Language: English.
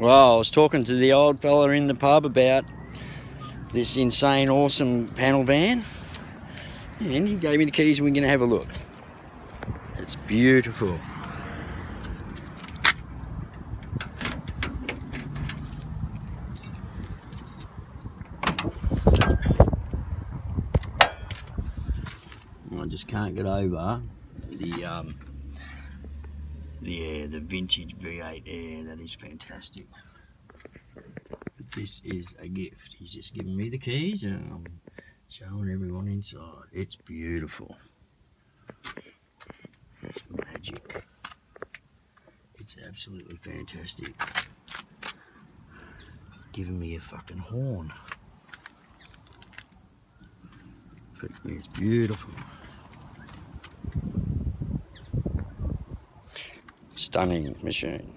Well, I was talking to the old fella in the pub about this insane, awesome panel van, and he gave me the keys and we're going to have a look. It's beautiful. I just can't get over the vintage V8 Air. That is fantastic. But this is a gift. He's just given me the keys and I'm showing everyone inside. It's beautiful. It's magic. It's absolutely fantastic. He's giving me a fucking horn. But it's beautiful. Stunning machine.